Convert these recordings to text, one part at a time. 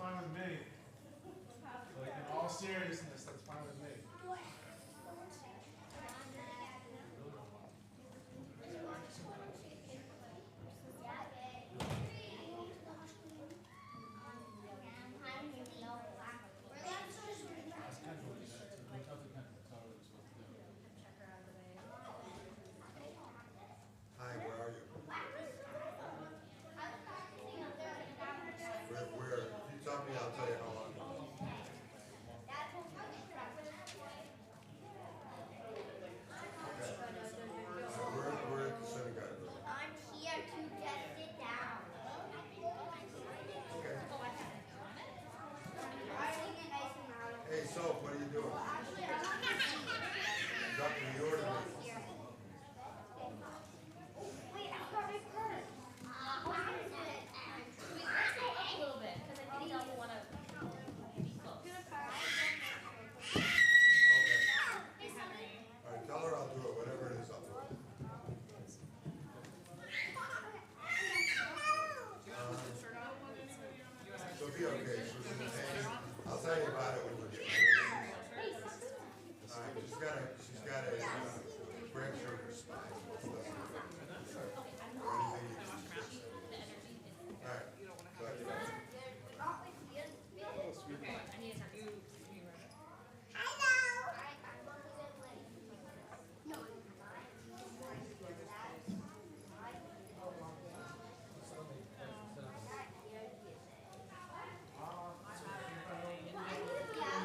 fine with me. Like, in all seriousness, that's fine with me. Hi, where are you? Where? If you tell me, I'll tell you how long. We're at the synagogue. I'm here to just sit down. Okay. Hey, Hey, Soph, what are you doing? Dropping the order. wait, I got my purse. Let's go up a little bit, because I think y'all will want to be close. Okay. All right, tell her I'll do it. Whatever it is, I'll do it. She'll be okay. She was in the pain. I'll tell you about it when we get ready. All right, she's got a fracture in her spine. Or anything you can fix it. All right. So I can- I need a time.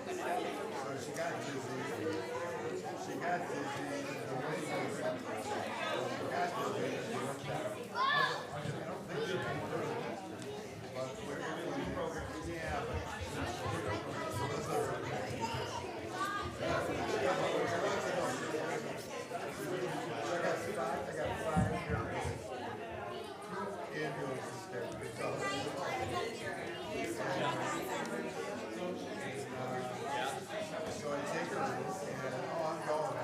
she got dizzy. She got dizzy. The way she got dizzy. She went down. I don't think she can do it. But we're going to do program. Yeah, but so that's all right. I got five ambulances there. So I take her in, and I'm going.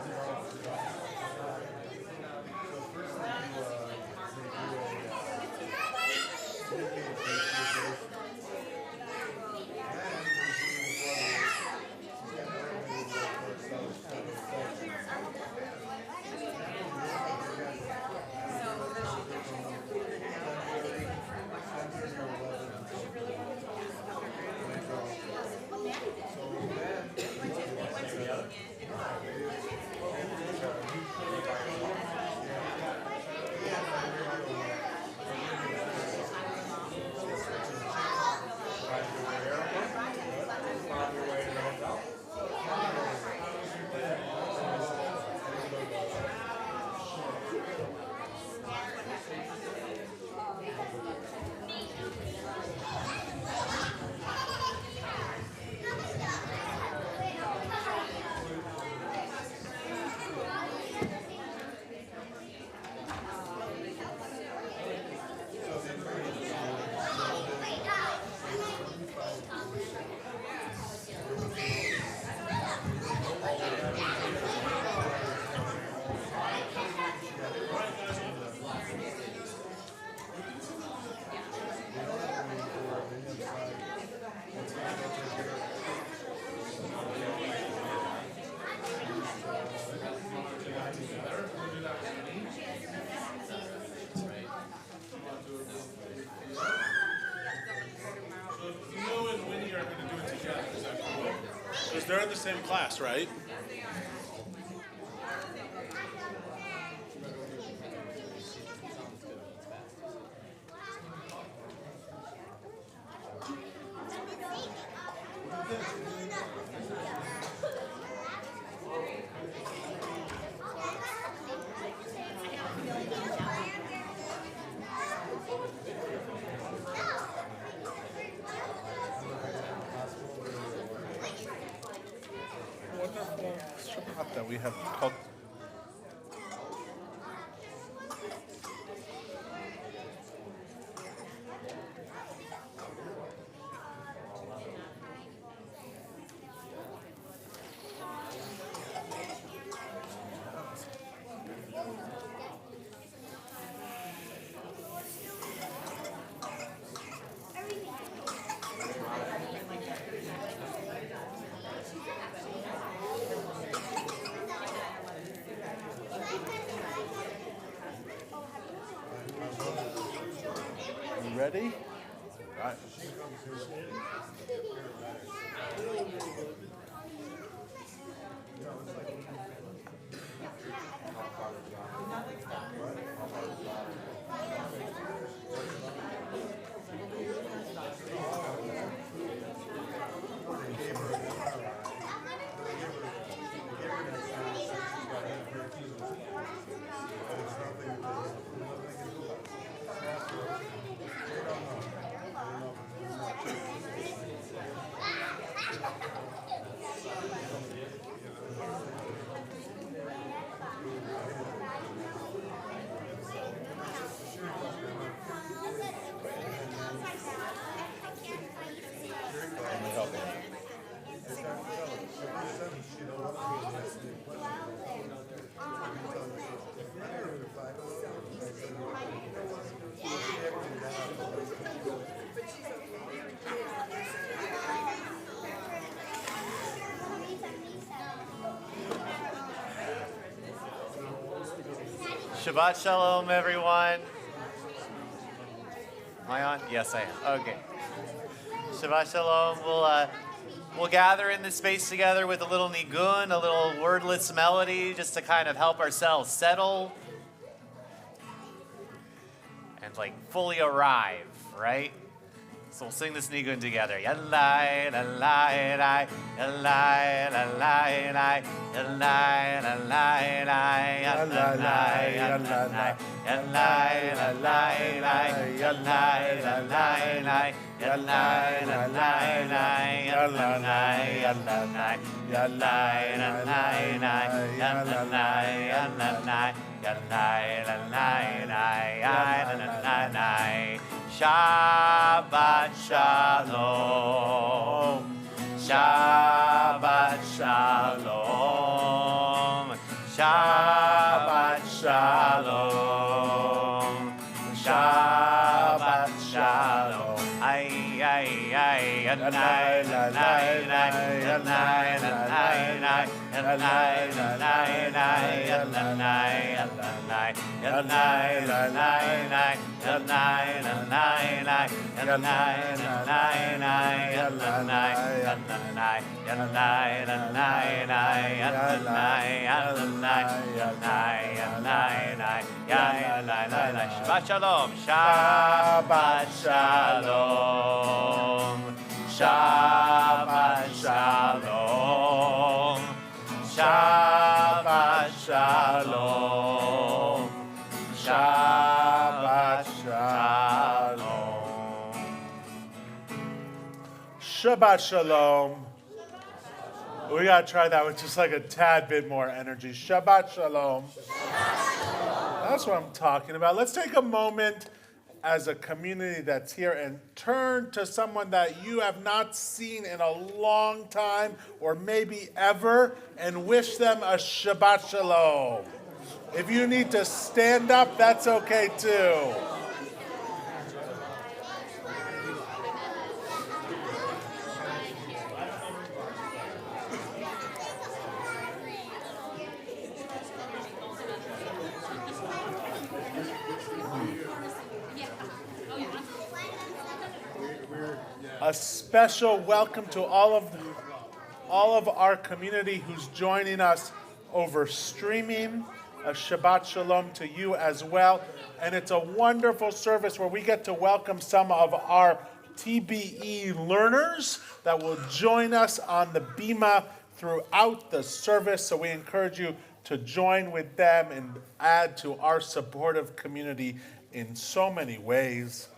So first they do They're in the same class, right? Wonderful Shabbat that we have called. Ready? Right. Shabbat Shalom, everyone. Am I on? Yes, I am. Okay. Shabbat Shalom. We'll gather in this space together with a little nigun, a little wordless melody, just to kind of help ourselves settle and like fully arrive, right? So we'll sing this nigun together. Yallai, lalai, lai, yallai, lalai, lai, yallai, lalai, lai, yallai, yallai, yallai, lalai, lai, yallai, lalai, lai, yallai, lalai, lai, yallai, yallai, yallai, lalai, lai, yallai, yallai, yallai, lalai, lai, yallai, lai. Shabbat Shalom, Shabbat Shalom, Shabbat Shalom, Shabbat Shalom. Ay, ay, ay, anay, lanay, nay, anay, lanay, nay, anay, lanay, nay, anay, lanay, anay, lanay, nay, anay, lanay, nay, anay, lanay, nay, anay, anay, anay, lanay, nay, anay, anay, anay, anay, nay, yay, lay, lay, lay. Shabbat Shalom, Shabbat Shalom, Shabbat Shalom, Shabbat Shalom, Shabbat Shalom. Shabbat Shalom. We gotta try that with just like a tad bit more energy. Shabbat Shalom. That's what I'm talking about. Let's take a moment as a community that's here and turn to someone that you have not seen in a long time or maybe ever and wish them a Shabbat Shalom. If you need to stand up, that's okay too. A special welcome to all of our community who's joining us over streaming. A Shabbat Shalom to you as well. And it's a wonderful service where we get to welcome some of our TBE learners that will join us on the Bima throughout the service. So we encourage you to join with them and add to our supportive community in so many ways.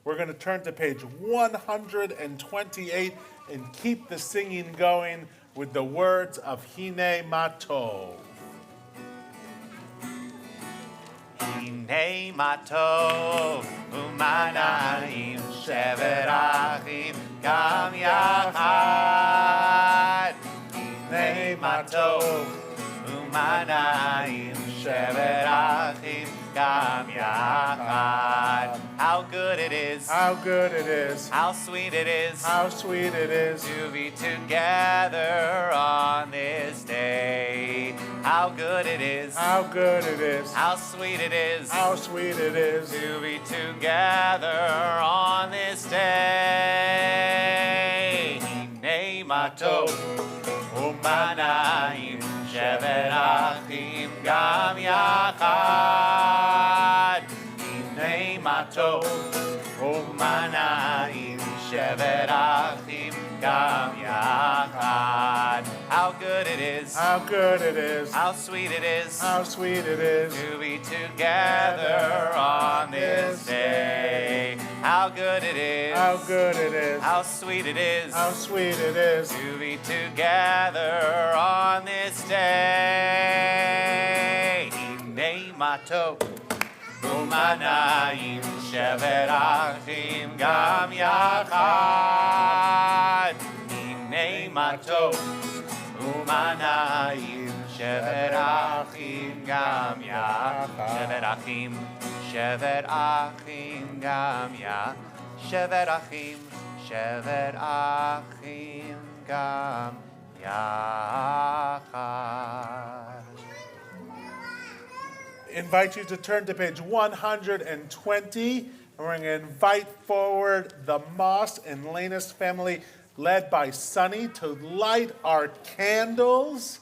We're going to turn to page 128 and keep the singing going with the words of Hine Matov. Hine Matov u'manayim shevet achim gam yachad. Hine Matov u'manayim shevet achim gam yachad. How good it is. How good it is. How sweet it is. How sweet it is. To be together on this day. How good it is. How good it is. How sweet it is. How sweet it is. To be together on this day. Hine matov u'manayim shevet achim gam yachad. Hine matov u'manayim shevet achim gam yachad. How good it is. How good it is. How sweet it is. How sweet it is. To be together on this day. How good it is. How good it is. How sweet it is. How sweet it is. To be together on this day. Hine matov u'manayim shevet achim gam yachad. Hine matov u'manayim shevet achim gam yachad. Shevet achim, shevet achim gam yachad. Shevet achim, shevet achim gam yachad. Invite you to turn to page 120, and we're going to invite forward the Moss and Lanus family, led by Sunny, to light our candles.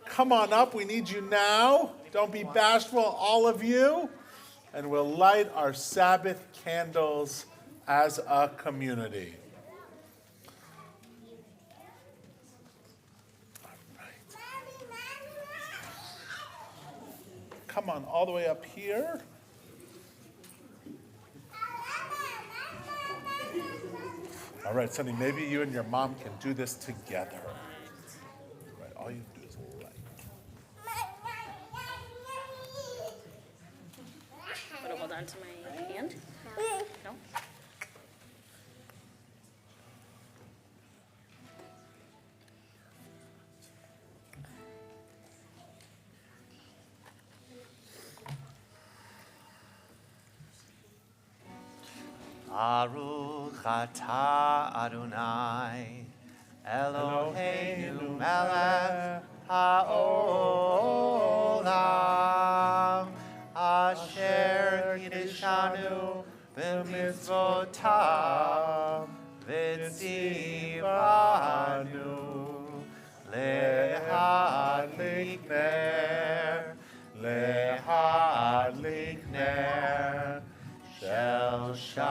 Come on up, we need you now. Don't be bashful, all of you. And we'll light our Sabbath candles as a community. All right. Come on, all the way up here. All right, Sonny, maybe you and your mom can do this together. Right, all you do is right. Want to hold on to my hand? No? Baruch atah Adonai Eloheinu melech haolam asher kiddushanu b'mitzvotav v'tzivanu lehadlik ner shel Shabbat.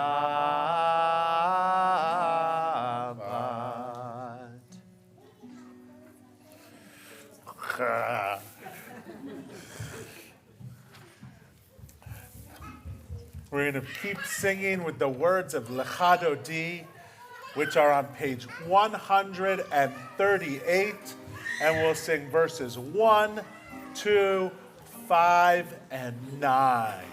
We're going to keep singing with the words of Likrat, which are on page 138, and we'll sing verses 1, 2, 5, and 9.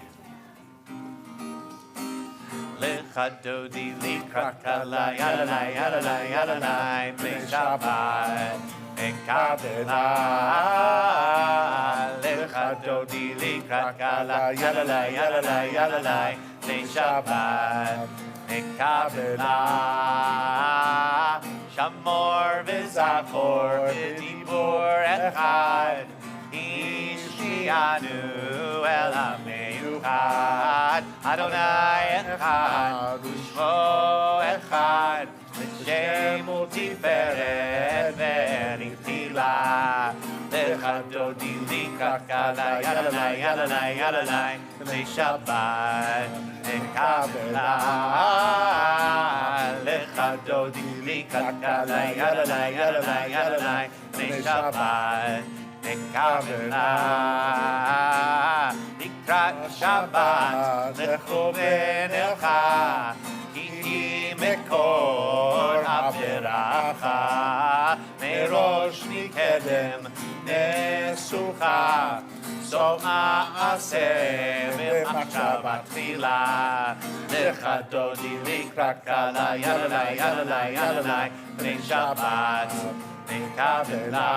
Lechadodi likrat kalai yalalai yalalai yalalai play Shabbat mekabela. Lechadodi likrat kalai yalalai yalalai yalalai play Shabbat mekabela. Shamor v'zachor v'dibur echad Ishiyanu el ha-meyuchad Adonai echad Ushmo echad L'shem u'tiferet v'nitila Lechadodi likrat kalai yalalai yalalai yalalai B'nei Shabbat Mekabela Lechadodi likrat kalai yalalai yalalai yalalai B'nei Shabbat Mekabela Likrat Shabbat Lechuven elcha Kiti mekor Averacha Merosh mikedem Nesucha Sof ma'aseh V'machshavat tchila Lechadodi likrat kalai yalalai yalalai yalalai B'nei Shabbat Mekabela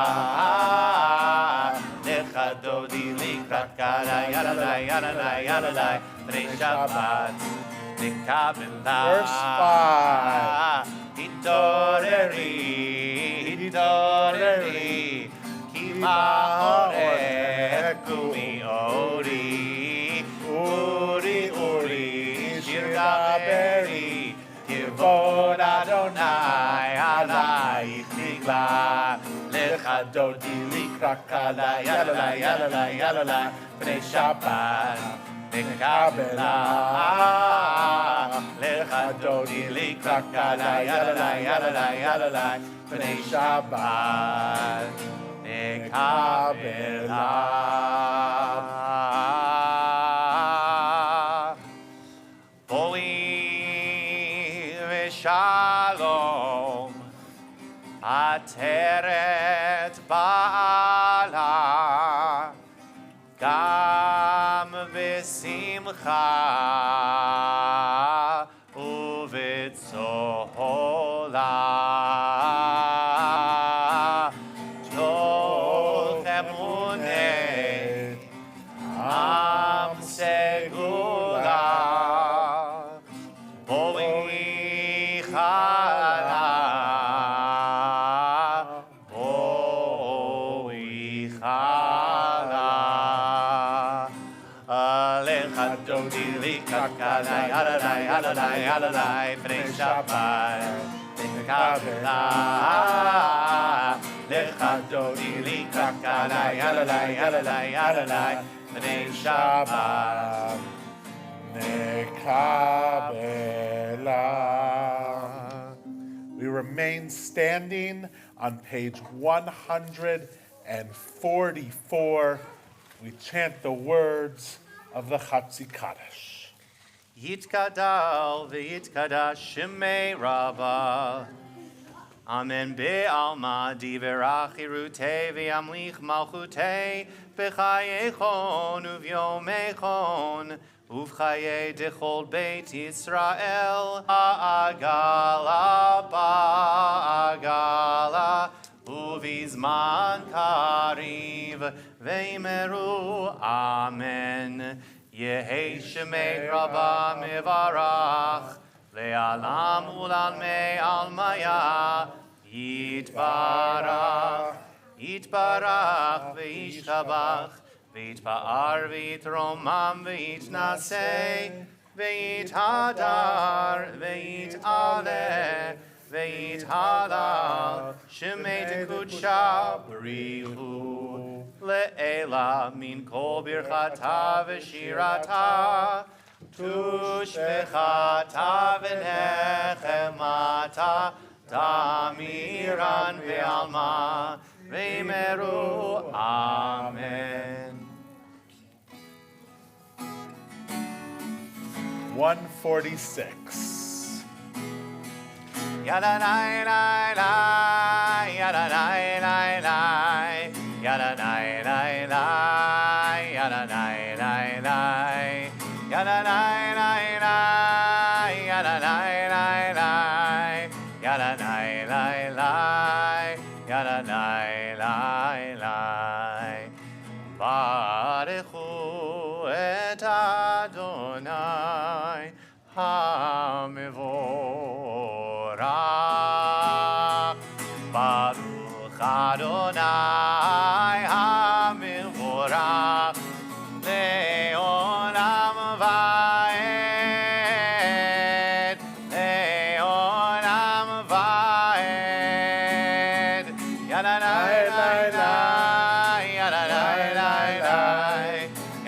Lechadodi likrat kalai yalalai yalalai yalalai B'nei Shabbat Mekabela. Verse 5. Hitoreri, hitoreri Ki ma'oreh kumi ori Uri, uri, shir daberi Kivod Adonai alaych nigla Lechadodi likrat kalai yalalai yalalai yalalai B'nei Shabbat Mekabela Lechadodi likrat kalai yalalai yalalai yalalai B'nei Shabbat Mekabela. Shalom Ateret Ba'ala Gam V'simcha U'v'tzola Tov Emunei Am Segula Lechadodi likrat kalai yalalai yalalai yalalai B'nei Shabbat Mekabela Lechadodi likrat kalai yalalai yalalai yalalai B'nei Shabbat Mekabela. remain standing on page 144. We chant the words of the Chatzi Kaddish. Yitkadal v'yitkadash shemei Rabbah. Amen be'alma diverach irutei v'yamlich malchutei b'chayechon uv'yomechon uv'chayei dechol beit Yisrael ha'agala ba'agala uv'izman kariv v'yimeru amen Yehei shemei Rabbah mivarach Le'alam ulalmei almaya Yitbarach Yitbarach Ve'yishtabach Ve'yitpa'ar Ve'yitromam Ve'yitnaseh Ve'yithadar Ve'yit'aleh Ve'yithalal Shemei Tekudsha B'rihu Le'ela min kol birchata Ve'shirata Tushvechata v'nechemata Tamiran ve'alma V'yimeru Amen 146. Yada nai nai nai Yada nai nai nai Yada nai nai nai Yada nai nai nai Yada nai nai nai, yada nai nai nai, yada nai nai nai, yada nai nai nai. Baruchu et Adonai hamivorach. Baruch Adonai hamivorach. Le'olam va'ed, le'olam va'ed. Yada nai nai nai, yada nai nai nai,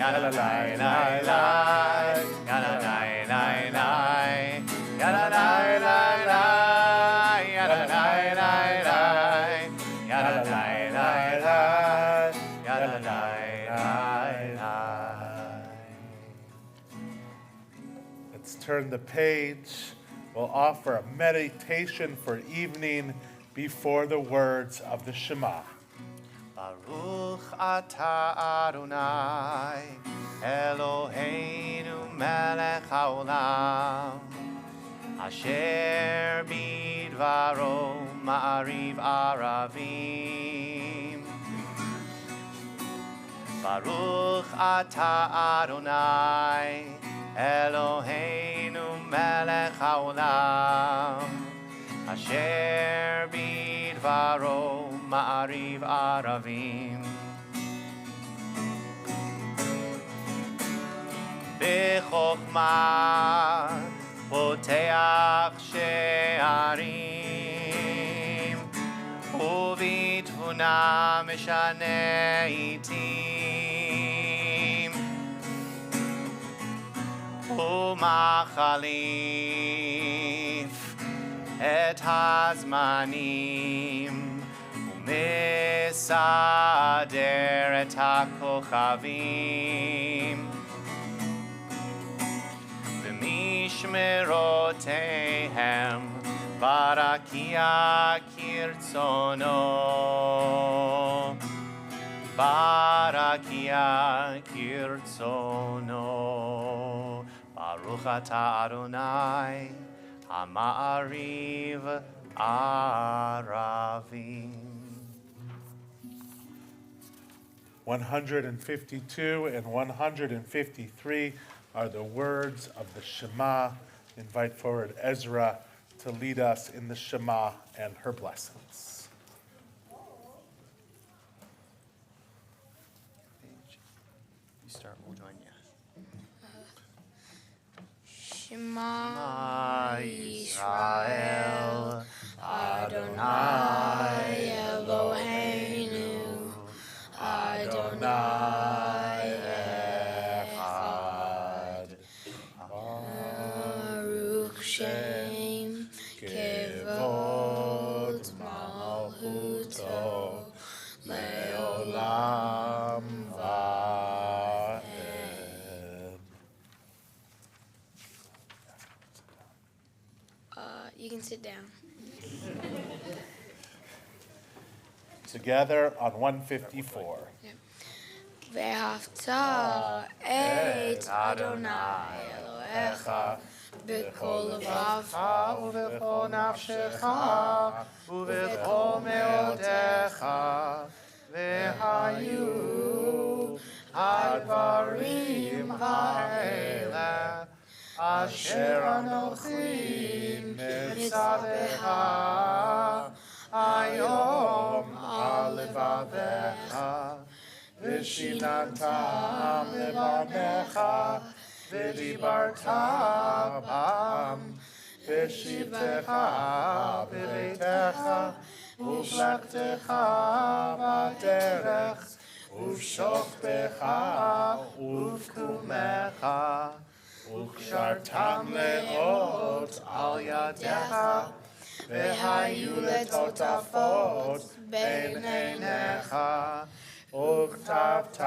yada nai nai nai, yada nai nai nai, yada nai nai nai, yada nai nai nai, yada nai nai nai, yada nai nai nai. Let's turn the page. We'll offer a meditation for evening before the words of the Shema. Baruch atah Adonai Eloheinu melech haolam Asher bidvaro ma'ariv aravim Baruch atah Adonai Eloheinu melech haolam Asher bidvaro ma'ariv aravim B'chokhmah poteach she'arim Uv'tvuna meshaneh itim Umachalif et hazmanim Umesader et hakochavim V'mishmerotehem barakia kirtzono Barakia kirtzono Baruch atah Adonai Ha'ma'ariv aravim 152 and 153 are the words of the Shema. Invite forward Ezra to lead us in the Shema and her blessings. You start, we'll join you. Shema Yisrael Adonai Eloheinu Adonai Echad Baruch Shem Kevod You can sit down. Together on 154. ואהבת את אדוני אלוהיך בכל לבבך ובכל נפשך ובכל מאודך והיו הדברים האלה אשר אנוכי מצווך היום על לבביך ושיננתם לבניך ודיברת בם בשבתך בביתך ובלכתך בדרך ובשוכבך ובקומך וקשרתם לאות על ידיך והיו לטוטפות בין עיניך וכתבתם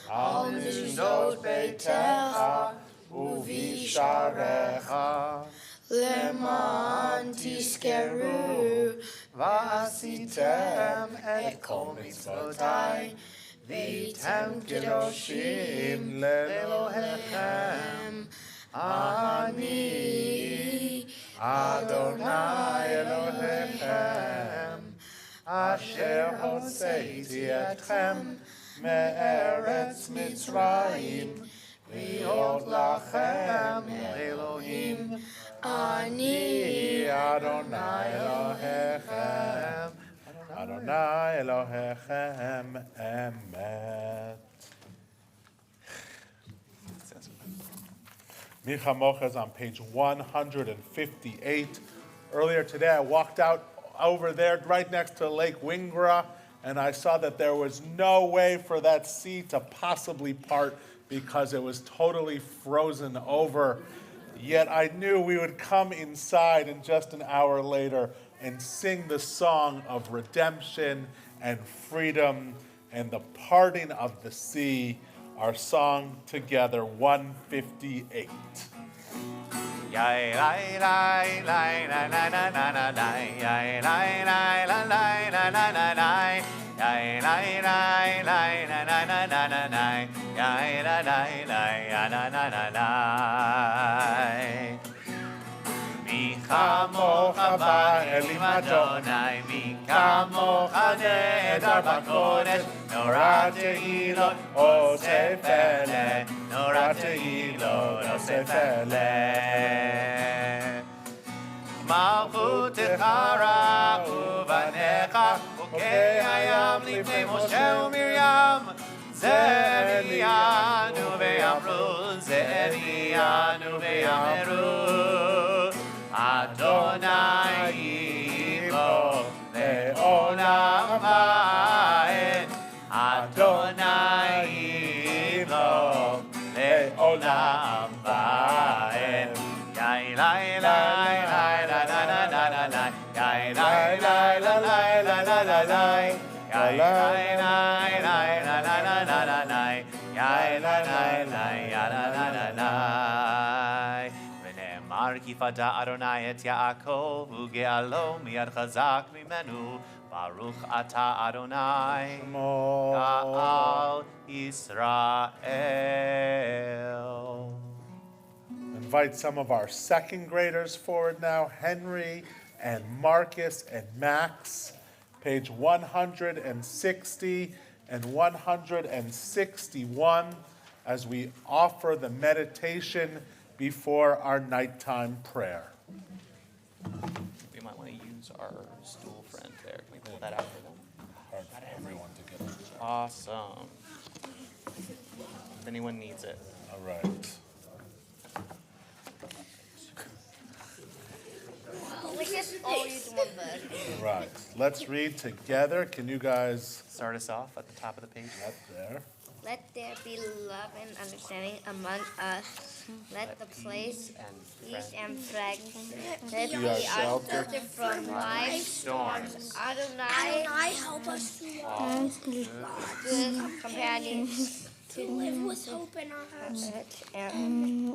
על מזוזות ביתך ובשעריך למען תזכרו ועשיתם את כל מצוותיי והייתם קדושים לאלוהיכם אני אדוני אלוהיכם אשר הוצאתי אתכם מארץ מצרים להיות לכם אלוהים אני אדוני אלוהיכם אדוני אלוהיכם אמת. Mi Chamocha is on page 158. Earlier today, I walked out over there right next to Lake Wingra, and I saw that there was no way for that sea to possibly part because it was totally frozen over. Yet I knew we would come inside and just an hour later and sing the song of redemption and freedom and the parting of the sea, our song together, 158. מי כמוך באלים אדוני, מי כמוך נהדר בקודש, נורא תהילות אוסף אלה, נורא תהילות אוסף אלה. מלכותך ראו בניך, חוקי הים לפני משה ומרים, זה הביאנו ויאמרו, זה הביאנו ויאמרו. אדוני יבוא לעולם ועד, אדוני יבוא לעולם ועד. יאי לי לי לי לי לי לי לי לי לי לי ונאמר כי פדה אדוני את יעקב וגאלו מיד חזק ממנו ברוך אתה אדוני גאל ישראל. Invite some of our second graders forward now, Henry and Marcus and Max, page 160 and 161, as we offer the meditation before our nighttime prayer. We might want to use our stool friend there. Can we pull that out for them? Everyone together. Awesome. If anyone needs it. All right. We just all use one book. All right. Let's read together. Can you guys Start us off at the top of the page. up there? Let there be love and understanding among us. Let the place peace and fragrance. Let be our shelter from life's storms. Adonai, help us to walk good companions, to live with hope in our hearts, and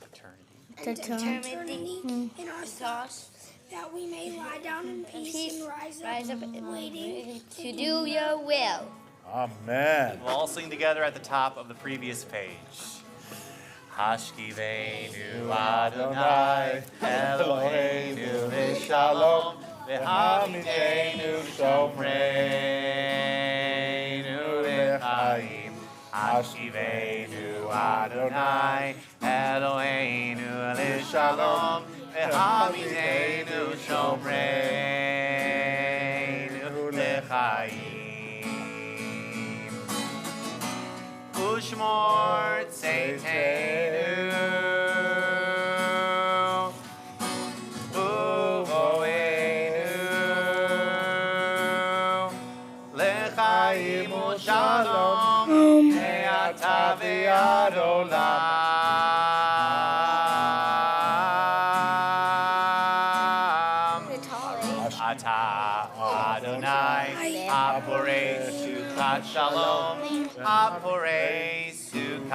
Eternity. eternity in our thoughts, that we may lie down in peace and rise up waiting waiting to do your will. Amen. We'll all sing together at the top of the previous page. Hashkiveinu Adonai Eloheinu v'shalom v'hamidenu shomreinu l'chaim. Hashkiveinu Adonai Eloheinu v'shalom v'hamidenu shomreinu l'chaim. Ushmor Tzeitenu Uvoenu L'chaim u'shalom Me'ata v'ad olam. Ata Adonai Haporei Sukat Shalom Haporei Sukat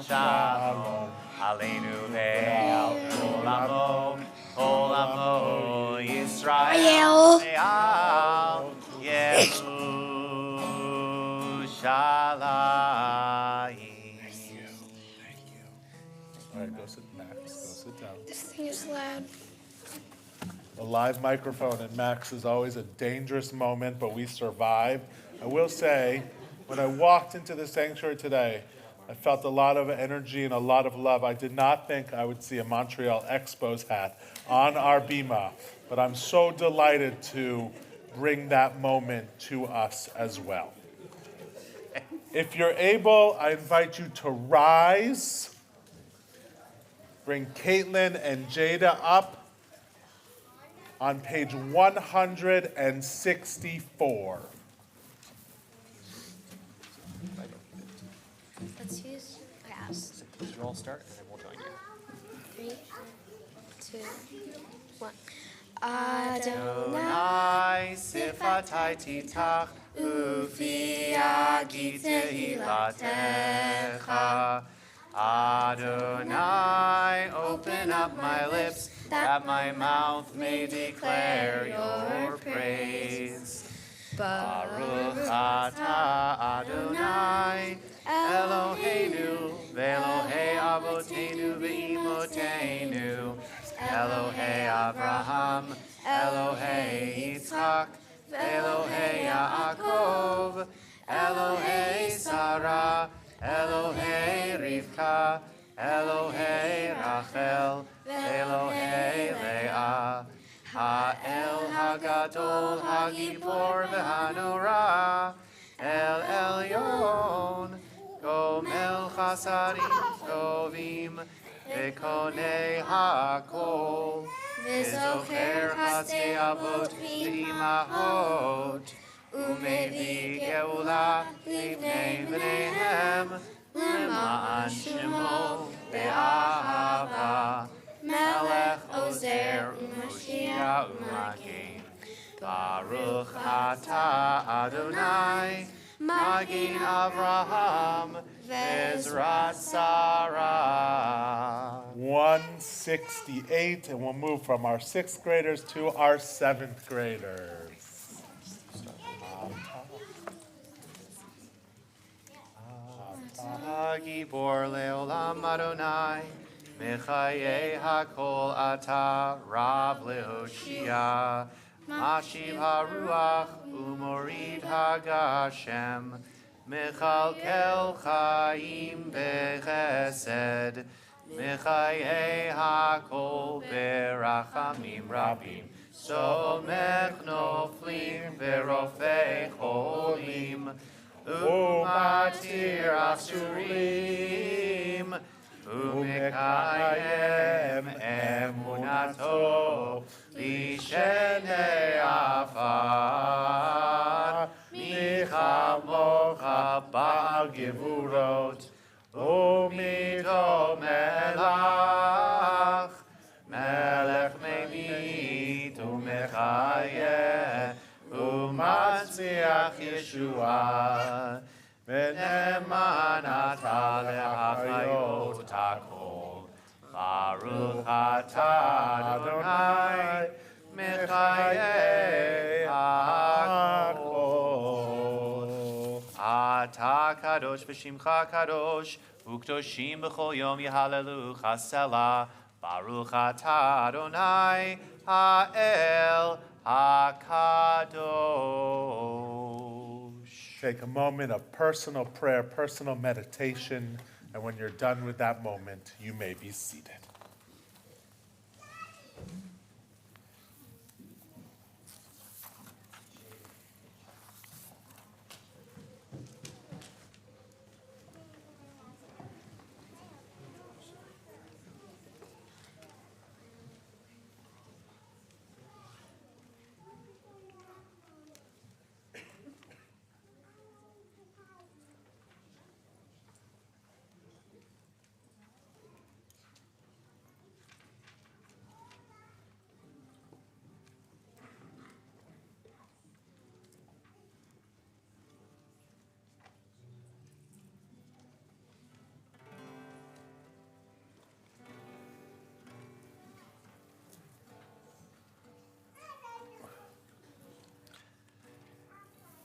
Shalom Aleinu ve'al Kol Amo Yisrael ve'al Yerushalayim. All right, go sit, Max. Go sit down. This thing is loud. A live microphone and Max is always a dangerous moment, but we survive. I will say, when I walked into the sanctuary today, I felt a lot of energy and a lot of love. I did not think I would see a Montreal Expos hat on our bima, but I'm so delighted to bring that moment to us as well. If you're able, I invite you to rise. Bring Caitlin and Jada up on page 164. Let's use pass. Please you all start and then we'll join you. 3, 2, 1. Adonai sifatai titach ufi agit tehilatecha. Adonai, open up my lips, that my mouth may declare your praise. Baruch atah Adonai, Eloheinu, ve'Elohei avotenu ve'imotenu, Elohei Abraham, Elohei Yitzchak, ve'Elohei Yaakov, Elohei Sarah, Elohei Rivka, Elohei Rachel, Elohei Leah, Ha'el Hagadol Hagibor v'Hanora, El Elyon, Gomel Chasarim Tovim, V'konei Hakol, V'zocher Chatzei Avot V'imahot, Umevi Geula Livnei Bneihem, L'ma'an Shemo Be'ahava, Melech Ozer U'Moshiach U'Magen. Baruch atah Adonai, Magin Avraham, Vezrat Sarah. 168, and we'll move from our 6th graders to our 7th graders. Gibor leolam Adonai, Mechaye hakol ata Rav lehoshia, Mashiv haruach umorid hagashem, Mechalkel chaim bechesed, Mechaye hakol berachamim rabim, Somech noflim verofei cholim, Umatir asurim, Umekayem emunato, Lishenei afar, Michamocha ba'al gevurot, Umito melach, Melech memit umechayeh, Umatziach Yeshua, V'ne'eman ata le'achayot hakol. kadosh v'shimcha kadosh, u'kdoshim b'chol yom yehalelucha selah. Baruch atah Adonai ha'el hakadosh. Take a moment of personal prayer, personal meditation, and when you're done with that moment, you may be seated.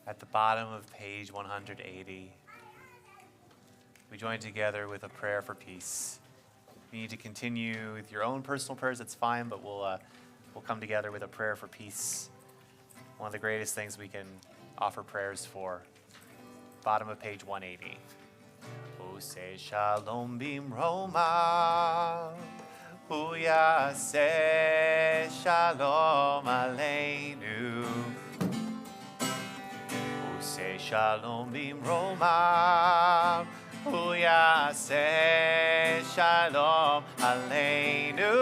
At the bottom of page 180, we join together with a prayer for peace. If you need to continue with your own personal prayers, that's fine, but we'll come together with a prayer for peace. One of the greatest things we can offer prayers for. Bottom of page 180. Ose shalom bimroma, uyase shalom aleinu. Say shalom bimroma, uyase shalom aleinu.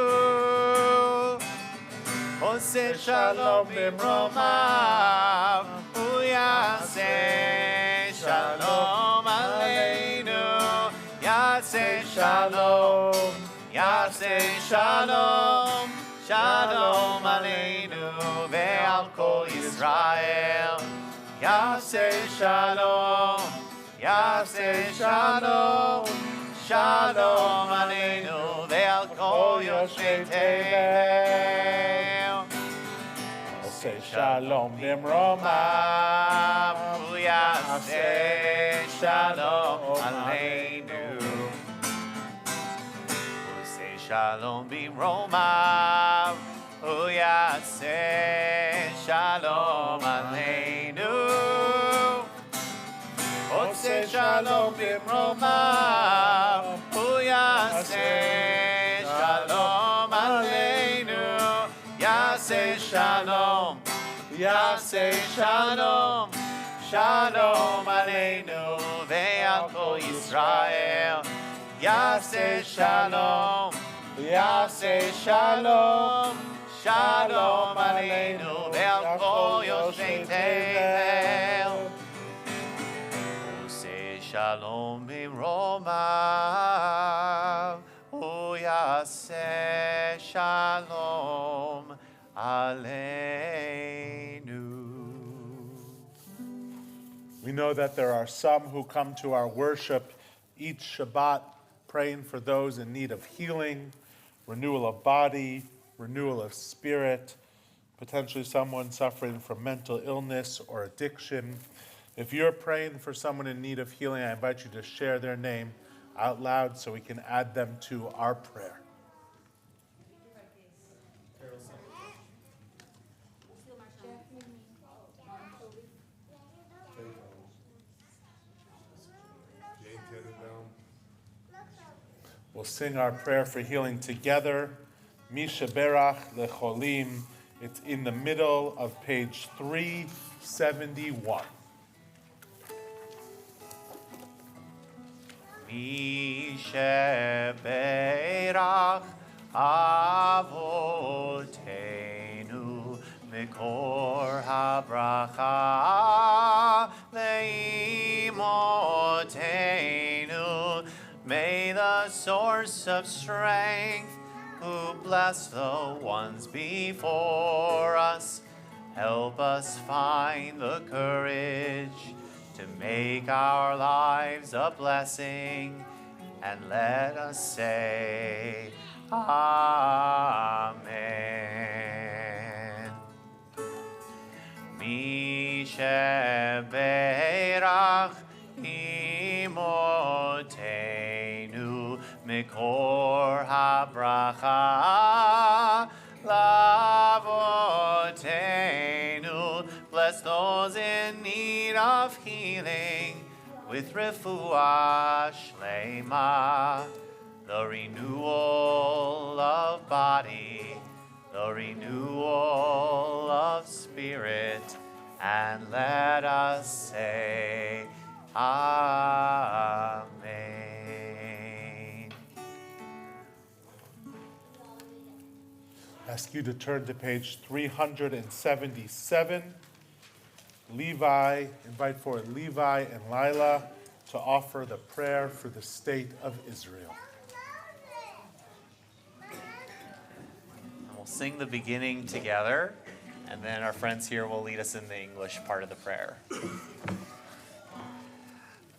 Oh, say shalom bimroma, uyase shalom aleinu. Yase shalom, yase shalom, shalom aleinu ve'al kol Yisrael. Yaseh shalom, Yaseh shalom, shalom aleinu ve'al kol yoshvei tevel. Say shalom bimromah, Yaseh shalom aleinu. Say shalom bimromah, Yaseh shalom aleinu. Say shalom bimromah, Yaseh shalom aleinu. Yaseh shalom, Yaseh shalom, shalom aleinu ve'al kol Yisrael. Yaseh shalom, Yaseh shalom, shalom aleinu ve'al kol yoshvei tevel. Say shalom bimromah, uyaseh shalom aleinu. We know that there are some who come to our worship each Shabbat praying for those in need of healing, renewal of body, renewal of spirit, potentially someone suffering from mental illness or addiction. If you're praying for someone in need of healing, I invite you to share their name out loud so we can add them to our prayer. We'll sing our prayer for healing together. Misha Berach Lecholim. It's in the middle of page 371. Misha Berach Avotenu Mikor HaBracha Leimotenu. May the source of strength, who bless the ones before us, help us find the courage to make our lives a blessing, and let us say, Amen. Mi sheberach imo Mikor habracha lavotenu. Bless those in need of healing with refuah shlema. The renewal of body, the renewal of spirit, and let us say, Amen. Ask you to turn to page 377. Levi, invite forward Levi and Lila to offer the prayer for the state of Israel. And we'll sing the beginning together, and then our friends here will lead us in the English part of the prayer.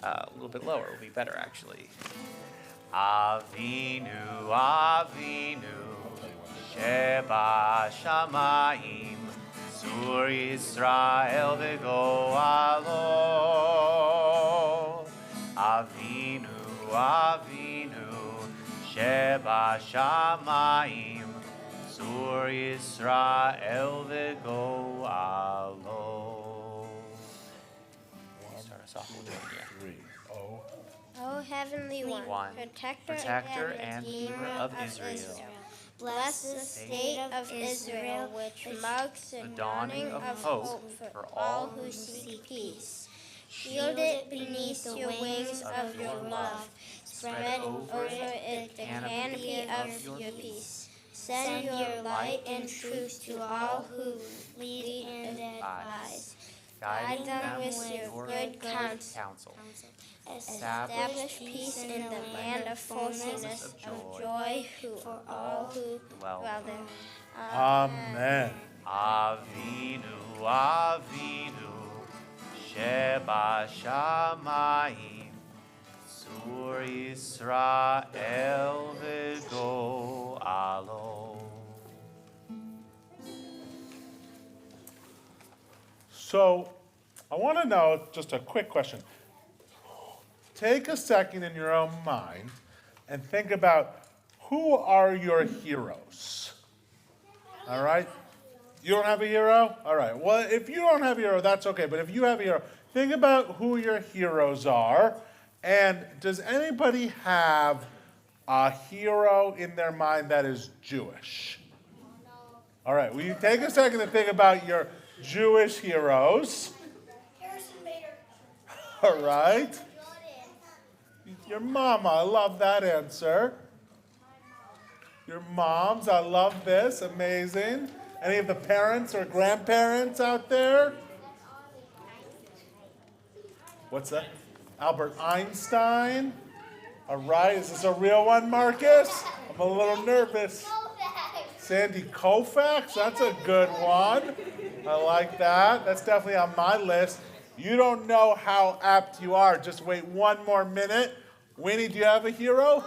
A little bit lower will be better, actually. Avinu, Avinu, Sheba Shamayim, Sur Yisrael v'go'alo. Avinu, Avinu, Sheba Shamayim, Sur Yisrael v'go'alo. Start us off with yeah. O Heavenly One, Protector and Redeemer of Israel, bless the state of Israel, which marks the dawning of hope for all who seek peace. Shield it beneath the wings of your love. Spread over it the canopy of your peace. Send your light and truth to all who lead and advise. Guide them with your good counsel. Establish peace in the land of fullness of joy for all who dwell there. Amen. Avinu, Avinu, Sheba Shamayim, Sur Yisrael v'go'alo. So, I want to know just a quick question. Take a second in your own mind and think about who are your heroes? All right? You don't have a hero? All right. Well, if you don't have a hero, that's okay. But if you have a hero, think about who your heroes are. And does anybody have a hero in their mind that is Jewish? All right. Will you take a second to think about your Jewish heroes? All right. Your mama, I love that answer. Your moms, I love this, amazing. Any of the parents or grandparents out there? What's that? Albert Einstein. All right, is this a real one, Marcus? I'm a little nervous. Sandy Koufax, that's a good one. I like that. That's definitely on my list. You don't know how apt you are. Just wait one more minute. Winnie, do you have a hero?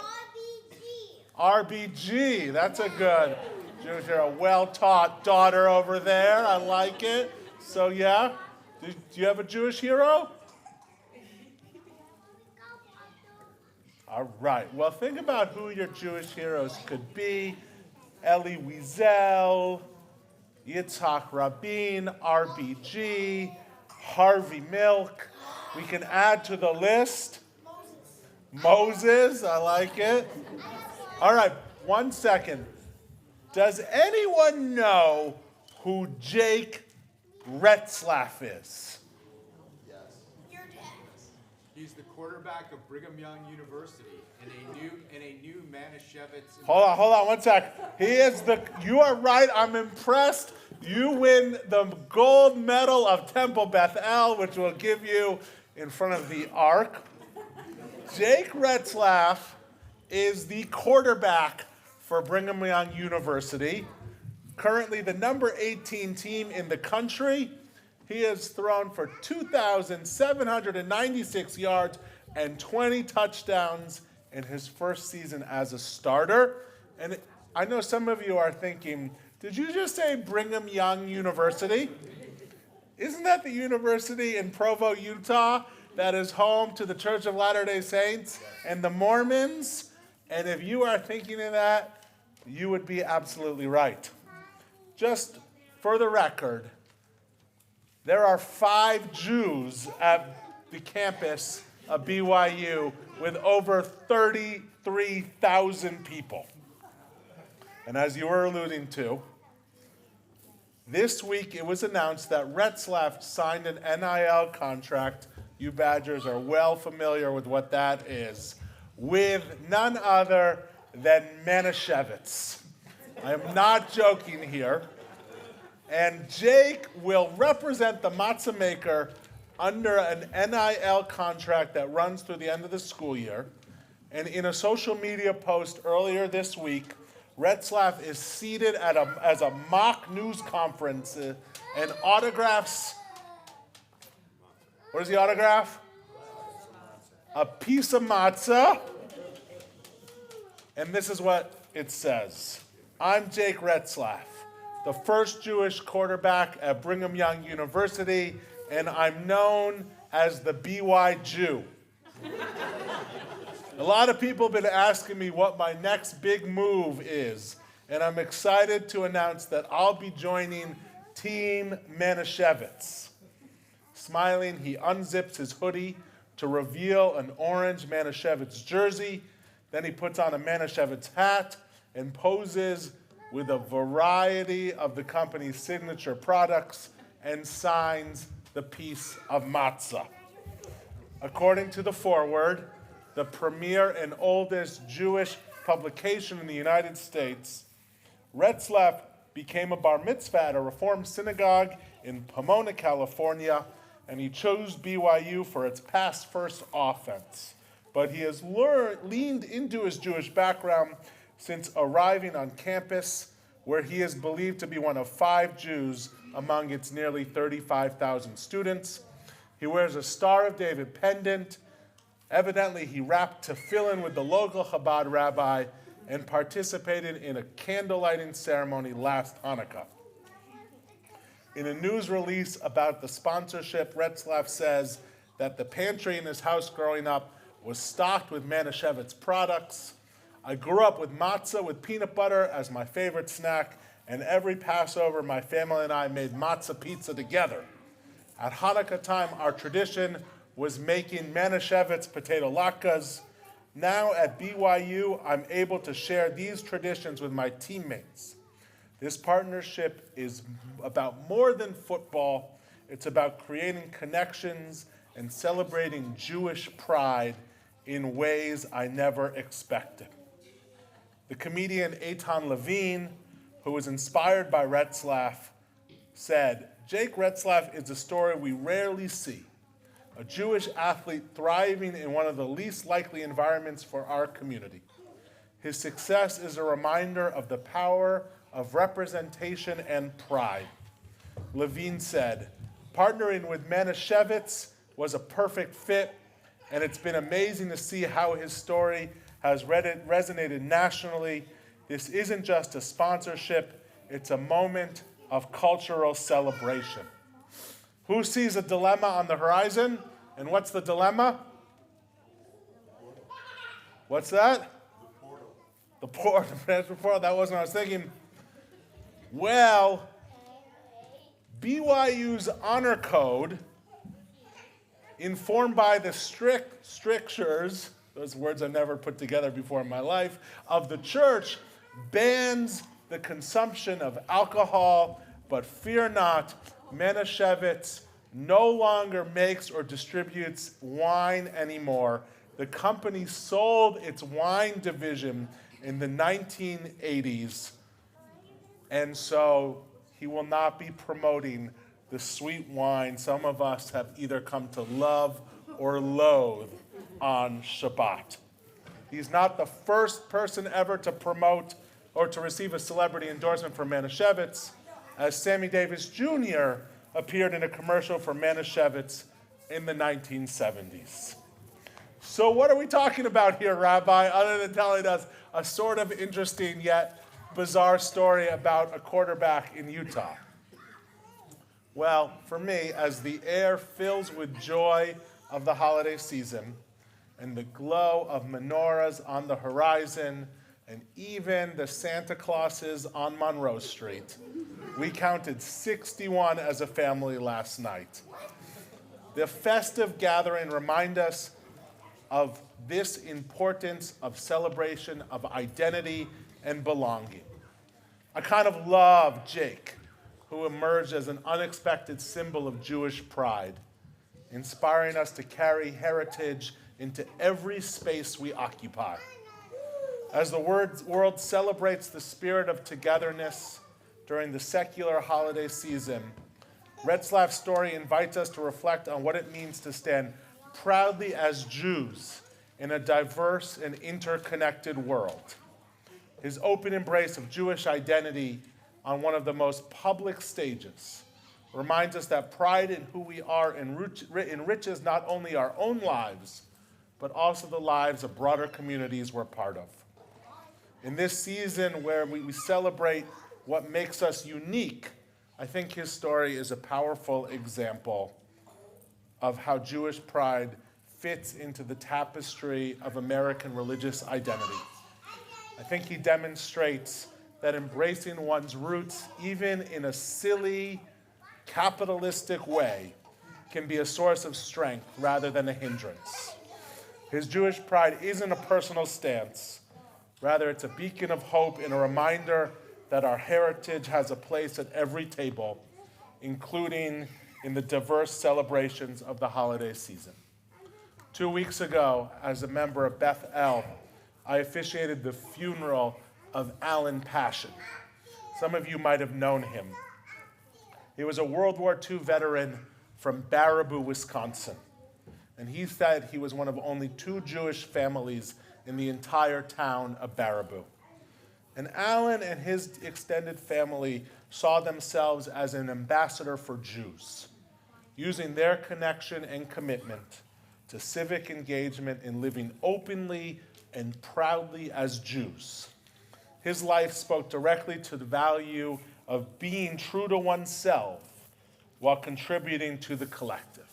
RBG. That's a good Jewish hero. Well-taught daughter over there. I like it. So, yeah. Do you have a Jewish hero? All right. Well, think about who your Jewish heroes could be. Elie Wiesel, Yitzhak Rabin, RBG, Harvey Milk. We can add to the list. Moses, I like it. All right, 1 second. Does anyone know who Jake Retzlaff is? Yes. He's the quarterback of Brigham Young University in a new Manischewitz. Hold on 1 sec. You are right, I'm impressed. You win the gold medal of Temple Beth El, which we'll give you in front of the Ark. Jake Retzlaff is the quarterback for Brigham Young University. Currently the number 18 team in the country. He has thrown for 2,796 yards and 20 touchdowns in his first season as a starter. And I know some of you are thinking, did you just say Brigham Young University? Isn't that the university in Provo, Utah, that is home to the Church of Latter-day Saints and the Mormons And if you are thinking of that, you would be absolutely right. Just for the record, there are 5 Jews at the campus of BYU with over 33,000 people. And as you were alluding to, this week it was announced that Retzlaff signed an NIL contract. You Badgers are well familiar with what that is, with none other than Manischewitz. I am not joking here. And Jake will represent the matzah maker under an NIL contract that runs through the end of the school year. And in a social media post earlier this week, Retzlaff is seated as a mock news conference and autographs. What does he autograph? A piece of matzah. And this is what it says. I'm Jake Retzlaff, the first Jewish quarterback at Brigham Young University, and I'm known as the BY Jew. A lot of people have been asking me what my next big move is, and I'm excited to announce that I'll be joining Team Manischewitz. Smiling, he unzips his hoodie to reveal an orange Manischewitz jersey. Then he puts on a Manischewitz hat and poses with a variety of the company's signature products and signs the piece of matzah. According to the foreword, the premier and oldest Jewish publication in the United States, Retzlaff became a bar mitzvah at a Reformed synagogue in Pomona, California, and he chose BYU for its pass-first offense. But he has leaned into his Jewish background since arriving on campus, where he is believed to be one of 5 Jews among its nearly 35,000 students. He wears a Star of David pendant. Evidently, he wrapped tefillin with the local Chabad rabbi and participated in a candle lighting ceremony last Hanukkah. In a news release about the sponsorship, Retzlaff says that the pantry in his house growing up was stocked with Manischewitz products. I grew up with matzah with peanut butter as my favorite snack, and every Passover my family and I made matzah pizza together. At Hanukkah time, our tradition was making Manischewitz potato latkes. Now at BYU, I'm able to share these traditions with my teammates. This partnership is about more than football. It's about creating connections and celebrating Jewish pride in ways I never expected. The comedian Eitan Levine, who was inspired by Retzlaff, said, Jake Retzlaff is a story we rarely see. A Jewish athlete thriving in one of the least likely environments for our community. His success is a reminder of the power of representation and pride. Levine said, partnering with Manischewitz was a perfect fit, and it's been amazing to see how his story has resonated nationally. This isn't just a sponsorship, it's a moment of cultural celebration. Who sees a dilemma on the horizon? And what's the dilemma? What's that? The portal. The portal. That wasn't what I was thinking. Well, BYU's honor code, informed by the strictures, those words I've never put together before in my life, of the church, bans the consumption of alcohol, but fear not, Manischewitz no longer makes or distributes wine anymore. The company sold its wine division in the 1980s, and so he will not be promoting the sweet wine some of us have either come to love or loathe on Shabbat. He's not the first person ever to promote or to receive a celebrity endorsement for Manischewitz, as Sammy Davis Jr. appeared in a commercial for Manischewitz in the 1970s. So what are we talking about here, Rabbi, other than telling us a sort of interesting yet bizarre story about a quarterback in Utah? Well, for me, as the air fills with joy of the holiday season, and the glow of menorahs on the horizon, and even the Santa Clauses on Monroe Street. We counted 61 as a family last night. The festive gathering reminds us of this importance of celebration of identity and belonging. I kind of love Jake, who emerged as an unexpected symbol of Jewish pride, inspiring us to carry heritage into every space we occupy. As the world celebrates the spirit of togetherness during the secular holiday season, Retzlaff's story invites us to reflect on what it means to stand proudly as Jews in a diverse and interconnected world. His open embrace of Jewish identity on one of the most public stages reminds us that pride in who we are enriches not only our own lives, but also the lives of broader communities we're part of. In this season where we celebrate what makes us unique, I think his story is a powerful example of how Jewish pride fits into the tapestry of American religious identity. I think he demonstrates that embracing one's roots, even in a silly, capitalistic way, can be a source of strength rather than a hindrance. His Jewish pride isn't a personal stance. Rather, it's a beacon of hope and a reminder that our heritage has a place at every table, including in the diverse celebrations of the holiday season. 2 weeks ago, as a member of Beth, I officiated the funeral of Alan Passion. Some of you might have known him. He was a World War II veteran from Baraboo, Wisconsin. And he said he was one of only 2 Jewish families in the entire town of Baraboo. And Alan and his extended family saw themselves as an ambassador for Jews, using their connection and commitment to civic engagement in living openly and proudly as Jews. His life spoke directly to the value of being true to oneself while contributing to the collective.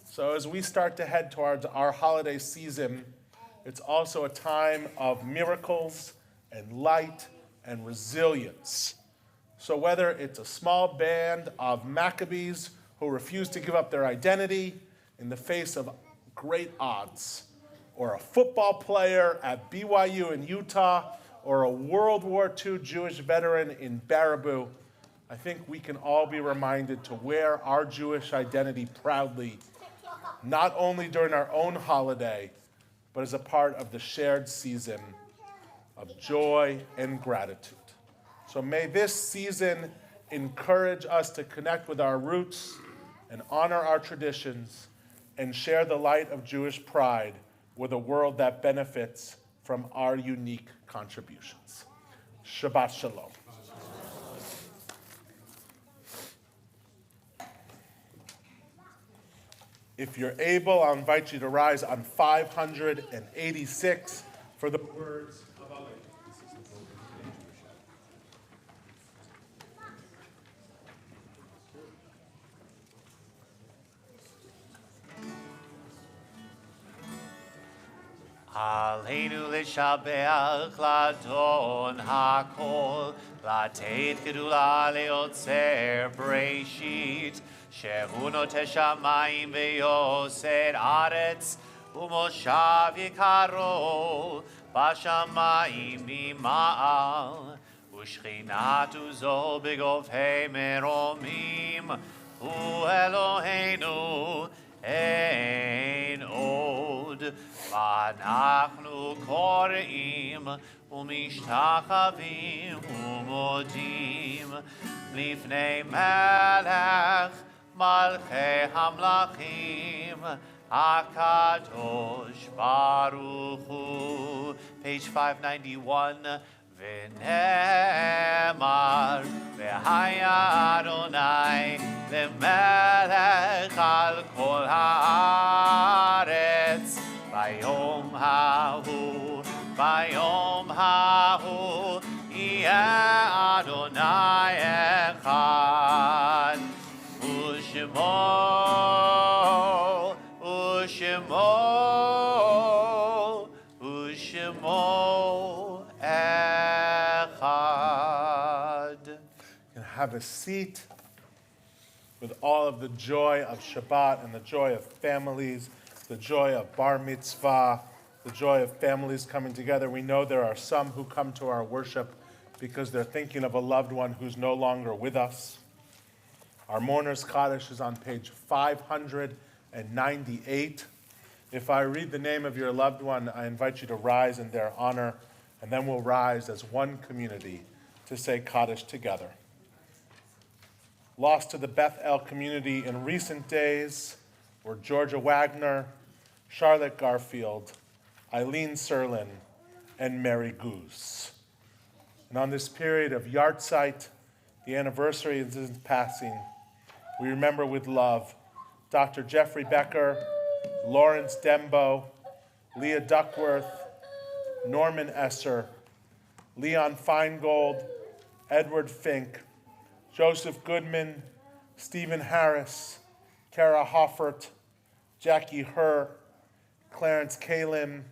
So as we start to head towards our holiday season, it's also a time of miracles and light and resilience. So whether it's a small band of Maccabees who refuse to give up their identity in the face of great odds, or a football player at BYU in Utah, or a World War II Jewish veteran in Baraboo, I think we can all be reminded to wear our Jewish identity proudly, not only during our own holiday, but as a part of the shared season of joy and gratitude. So may this season encourage us to connect with our roots and honor our traditions and share the light of Jewish pride with a world that benefits from our unique contributions. Shabbat Shalom. If you're able, I'll invite you to rise on 586 for the words of Allah. Aleinu l'shabeach l'adon hakol, לתת גדולה ליוצר בראשית, שהוא נוטה שמיים ויוסד ארץ, ומושב יקרו בשמיים ממעל, ושכינת עוזו בגופי מרומים, הוא אלוהינו אין עוד. ואנחנו קוראים ומשתחווים ומודים לפני מלך מלכי המלכים הקדוש ברוך הוא. Page 591. ונאמר והיה אדוני למלך על כל הארץ ביום ההוא יהיה אדוני אחד ושמו have a seat with all of the joy of Shabbat and the joy of families, the joy of bar mitzvah, the joy of families coming together. We know there are some who come to our worship because they're thinking of a loved one who's no longer with us. Our mourner's Kaddish is on page 598. If I read the name of your loved one, I invite you to rise in their honor, and then we'll rise as one community to say Kaddish together. Lost to the Bethel community in recent days were Georgia Wagner, Charlotte Garfield, Eileen Serlin, and Mary Goose. And on this period of Yartzeit, the anniversary of his passing, we remember with love Dr. Jeffrey Becker, Lawrence Dembo, Leah Duckworth, Norman Esser, Leon Feingold, Edward Fink, Joseph Goodman, Stephen Harris, Kara Hoffert, Jackie Herr, Clarence Kalim,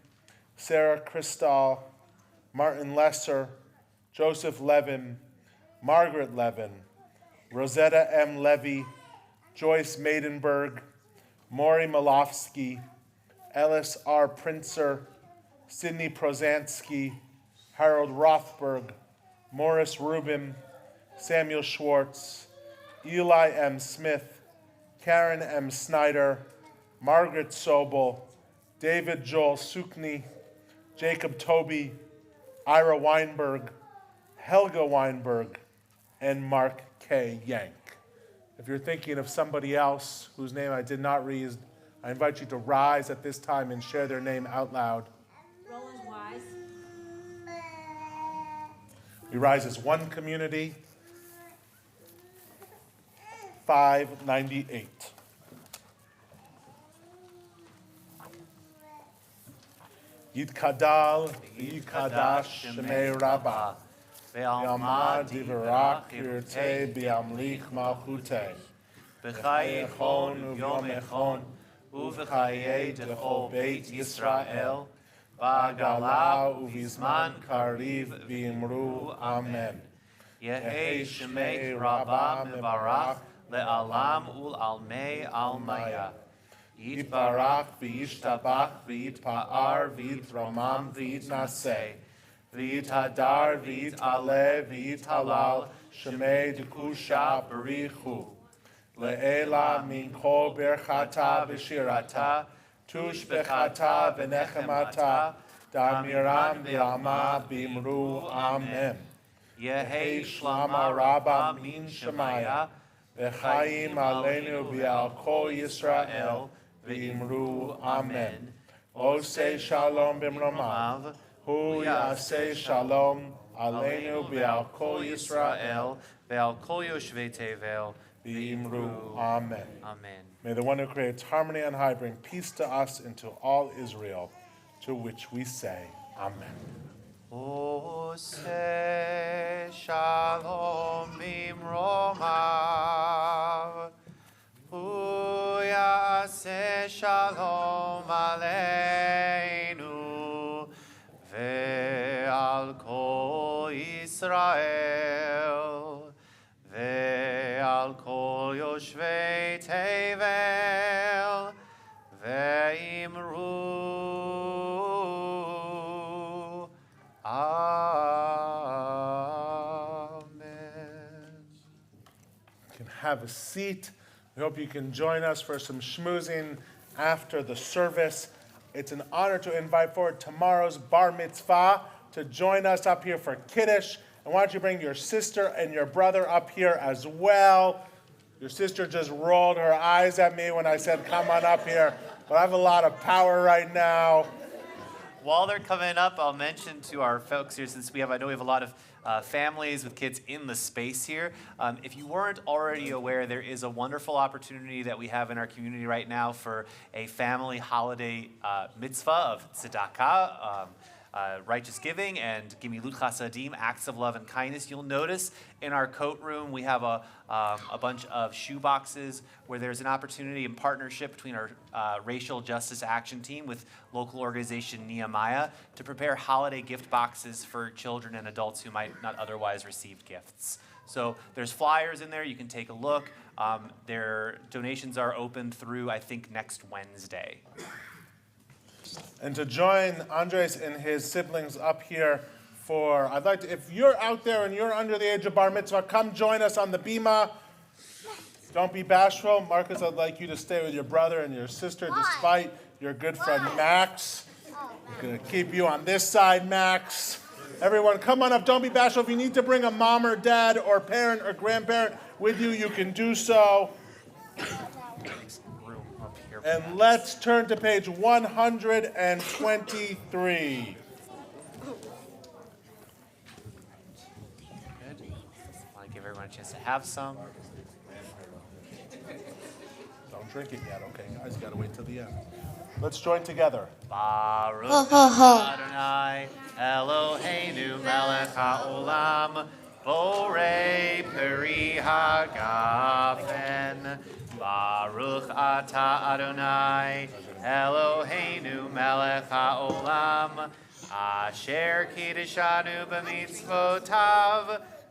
Sarah Cristal, Martin Lesser, Joseph Levin, Margaret Levin, Rosetta M. Levy, Joyce Maidenberg, Maury Malofsky, Ellis R. Prinzer, Sidney Prozansky, Harold Rothberg, Morris Rubin, Samuel Schwartz, Eli M. Smith, Karen M. Snyder, Margaret Sobel, David Joel Sukni, Jacob Toby, Ira Weinberg, Helga Weinberg, and Mark K. Yank. If you're thinking of somebody else whose name I did not read, I invite you to rise at this time and share their name out loud. Roland Wise. We rise as one community. 598. Yitkadal, Yikadash, Shemei Rabbah, Be'alma Divarach, Hirte, Be'amlich Malchute, B'chaye Echon, U'yom Echon, U'v'chaye Dechol Beit Yisrael, Ba'agala, U'vizman Kariv, V'imru, Amen. Yehi Shemei Rabbah Mevarach, Le'alam Ul'almei Almaya. Yitbarach v'yishtabach v'yitpa'ar v'yitramam v'yitnaseh v'yithadar v'yit'aleh v'yithalal shemei dekusha barichu le'ela min kol berchata v'shirata tush bechata v'nechemata damiram v'alma b'imru amen. Yehi shlama rabba min shemaya v'chaim aleinu v'al kol Yisrael v'imru amen. Osei shalom b'mromav, hu yasei shalom aleinu v'al kol Yisrael Ve'al kol yoshvei tevel v'imru amen. Amen. May the one who creates harmony on high bring peace to us and to all Israel, to which we say amen. Oseh shalom b'mromav, hu yaseh shalom aleinu ve'al kol Yisrael ve'al kol yoshvei tevel ve'imru amen. You can have a seat. We hope you can join us for some schmoozing after the service. It's an honor to invite forward tomorrow's bar mitzvah to join us up here for Kiddush. And why don't you bring your sister and your brother up here as well? Your sister just rolled her eyes at me when I said, come on up here. But I have a lot of power right now. While they're coming up, I'll mention to our folks here, since I know we have a lot of families with kids in the space here. If you weren't already aware, there is a wonderful opportunity that we have in our community right now for a family holiday mitzvah of tzedakah. righteous giving and gimilut chasadim, acts of love and kindness. You'll notice in our coat room we have a bunch of shoe boxes where there's an opportunity in partnership between our racial justice action team with local organization Nehemiah to prepare holiday gift boxes for children and adults who might not otherwise receive gifts. So there's flyers in there. You can take a look. Their donations are open through, I think, next Wednesday. And to join Andres and his siblings up here for, I'd like to, if you're out there and you're under the age of bar mitzvah, come join us on the bima. Don't be bashful. Marcus, I'd like you to stay with your brother and your sister despite your good friend Max. We're going to keep you on this side, Max. Everyone, come on up. Don't be bashful. If you need to bring a mom or dad or parent or grandparent with you, you can do so. And let's turn to page 123. Good. Want to give everyone a chance to have some. Don't drink it yet, okay, guys? Gotta wait till the end. Let's join together. Baruch Adonai Eloheinu melech haolam borei peri hagafen. Baruch atah Adonai Eloheinu melech haolam asher kiddeshanu b'mitzvotav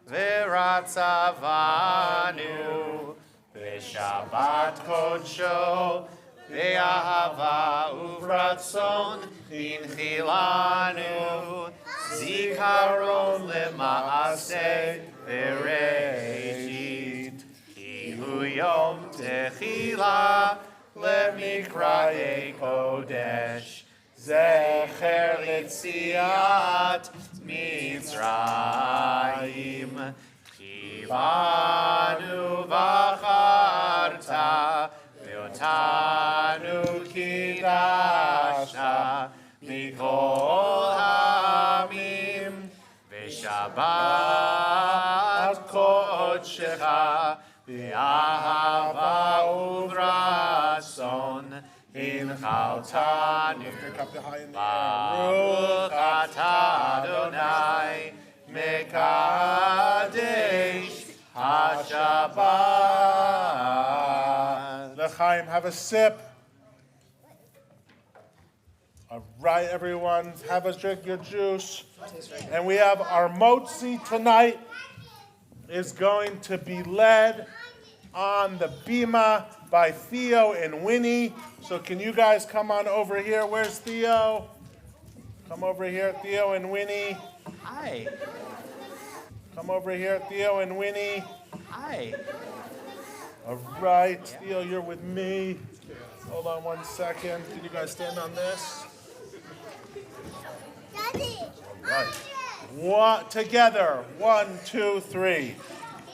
v'ratzavanu v'shabbat kodsho ve'ahava uvratzon inchilanu zikaron lema'aseh v'reishit kihu yom techila lemikraye kodesh zecher litziat mitzrayim kivanu v'charta ve'otanu kidashta mikol ha'amim ve'shabbat kodshecha ve'ahava uvratzon inchaltanu Baruch atah Adonai mekadesh HaShabbat. L'chaim, have a sip. All right, everyone, have us drink your juice. And we have our motzi tonight is going to be led on the bima by Theo and Winnie. So can you guys come on over here? Where's Theo? Come over here, Theo and Winnie. Hi. Come over here, Theo and Winnie. Hi. All right, Theo, you're with me. Hold on 1 second. Can you guys stand on this? Daddy. All right. Together. 1, 2, 3.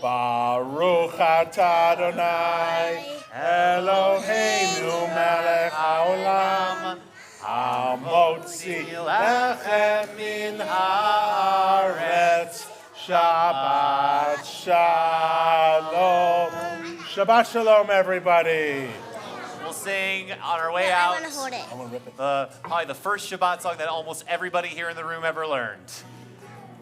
Baruch atah Adonai Eloheinu melech haolam hamotzi lechem min haaretz. Shabbat shalom. Shabbat shalom, everybody. We'll sing on our way out. I want to hold it. I'm gonna rip it. Probably the first Shabbat song that almost everybody here in the room ever learned.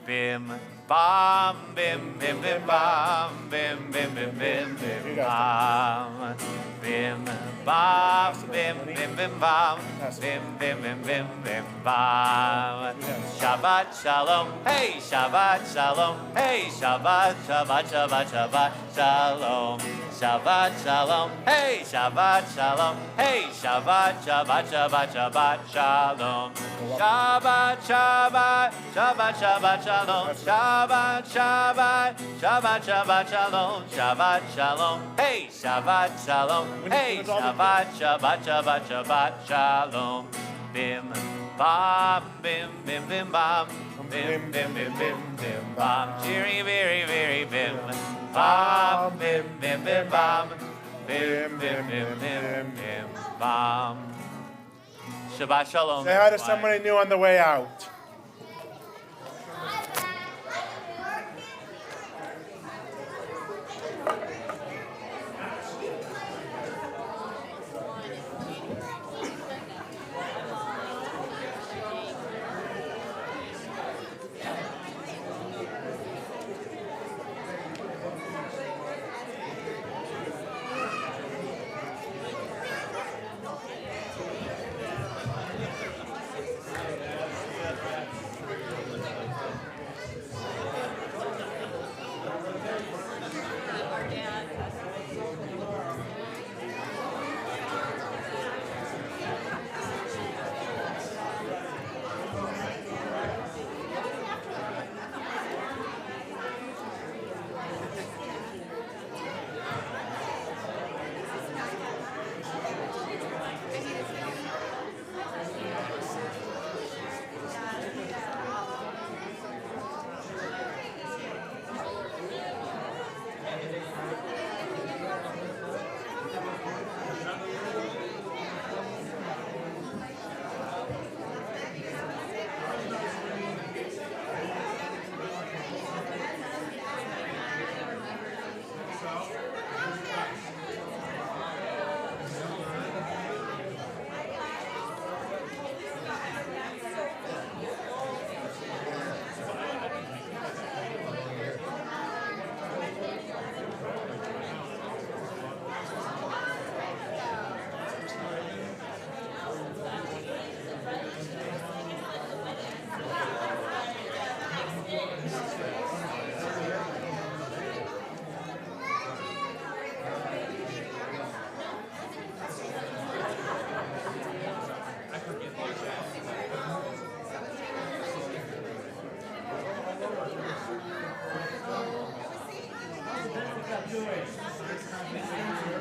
Bim bam bim bim bim bam bim bim bim bim bim bam bim bam bim bim bim bam bim bim bim bim bim bam. Shabbat shalom, hey Shabbat shalom, hey Shabbat Shabbat Shabbat Shabbat shalom. Shabbat shalom, hey Shabbat shalom, hey Shabbat Shabbat Shabbat Shabbat shalom. Shabbat Shabbat Shabbat Shabbat shalom. Shabbat Shabbat Shabbat Shabbat shalom. Shabbat shalom, hey Shabbat shalom, hey Shabbat Shabbat Shabbat Shabbat shalom. Bim bam bim bim bim bam bim bim bim bim bim bam. Cheery very very bim. Bam, bim, bim, bim, bam, bim, bim, bim, bim, bim, bam. Shabbat shalom. Say hi to somebody new on the way out. Doing?